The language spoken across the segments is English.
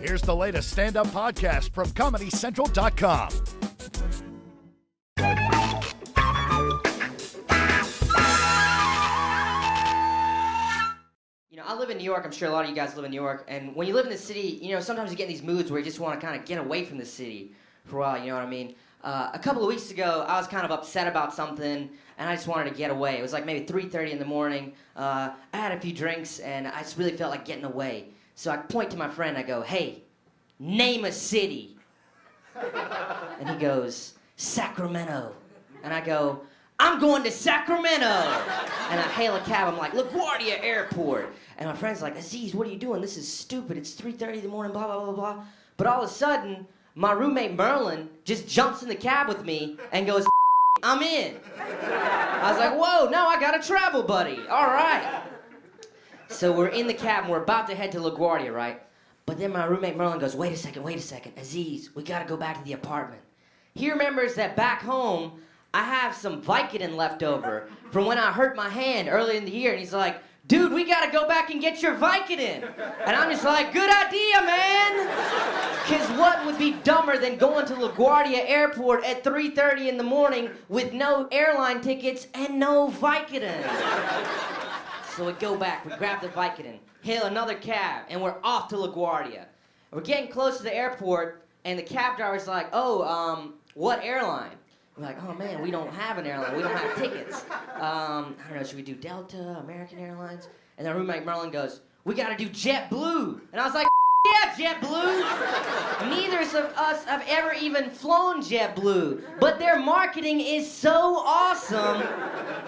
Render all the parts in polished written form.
Here's the latest stand-up podcast from ComedyCentral.com. I live in New York. I'm sure a lot of you guys live in New York. And when you live in the city, sometimes you get in these moods where you just want to kind of get away from the city for a while, you know what I mean? A couple of weeks ago, I was kind of upset about something, and I just wanted to get away. It was like maybe 3:30 in the morning. I had a few drinks, and I just really felt like getting away. So I point to my friend, I go, "Hey, name a city." And he goes, "Sacramento." And I go, "I'm going to Sacramento." And I hail a cab. I'm like, "LaGuardia Airport." And my friend's like, "Aziz, what are you doing? This is stupid. It's 3:30 in the morning, blah, blah, blah, blah." But all of a sudden, my roommate Merlin just jumps in the cab with me and goes, "I'm in." I was like, "Whoa, no, I got a travel buddy. All right." So we're in the cab and we're about to head to LaGuardia, right? But then my roommate Merlin goes, wait a second. Aziz, we got to go back to the apartment. He remembers that back home, I have some Vicodin left over from when I hurt my hand early in the year. And he's like, "Dude, we gotta go back and get your Vicodin." And I'm just like, "Good idea, man." Because what would be dumber than going to LaGuardia Airport at 3:30 in the morning with no airline tickets and no Vicodin? So we go back, we grab the Vicodin, hail another cab, and we're off to LaGuardia. We're getting close to the airport, and the cab driver's like, what airline? We're like, "Oh man, we don't have an airline. We don't have tickets. I don't know, should we do Delta, American Airlines?" And then roommate Merlin goes, "We gotta do JetBlue." And I was like, "Yeah, JetBlue." Neither of us have ever even flown JetBlue, but their marketing is so awesome.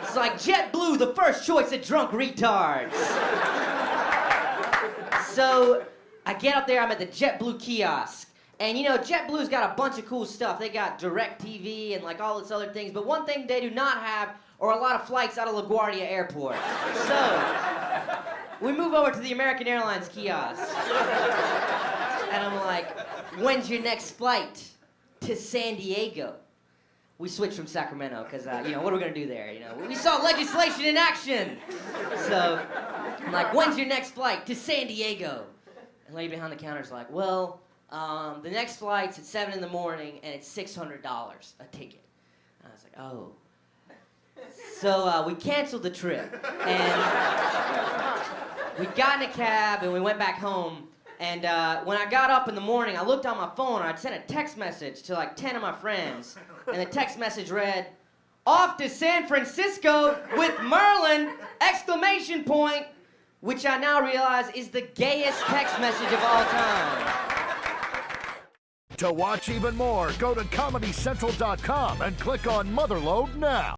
It's like, "JetBlue, the first choice of drunk retards." So I get up there, I'm at the JetBlue kiosk. And JetBlue's got a bunch of cool stuff. They got DirecTV and like all this other things. But one thing they do not have are a lot of flights out of LaGuardia Airport. So we move over to the American Airlines kiosk. And I'm like, "When's your next flight to San Diego?" We switched from Sacramento because, what are we going to do there? We saw legislation in action. So I'm like, "When's your next flight to San Diego?" And the lady behind the counter's like, "Well, the next flight's at 7 in the morning, and it's $600 a ticket." And I was like, "Oh." So we canceled the trip, and we got in a cab, and we went back home. And when I got up in the morning, I looked on my phone, and I'd sent a text message to like 10 of my friends. And the text message read, "Off to San Francisco with Merlin!" Exclamation point, which I now realize is the gayest text message of all time. To watch even more, go to ComedyCentral.com and click on Motherload now.